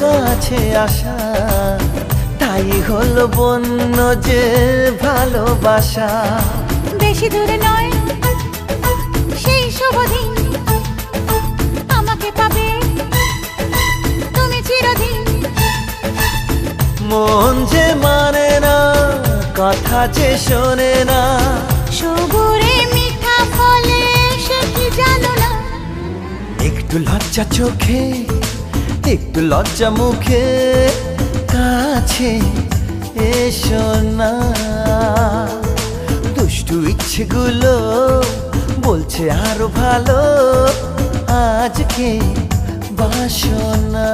কাছে আসা, তাই হলো বন্য যে ভালোবাসা। বেশি দূরে নয় সেই শুভ দিন, আমাকে পাবে তুমি চিরদিন। মন যে মানে না, কথা যে শোনে না, সবুরে মিঠা ফলে সে কি জানো না। একটু লজ্জা চোখে, একটু লজ্জা মুখে, কাছে এসো না। দুষ্টু ইচ্ছেগুলো বলছে আরো ভালো, আজকে বাসনা।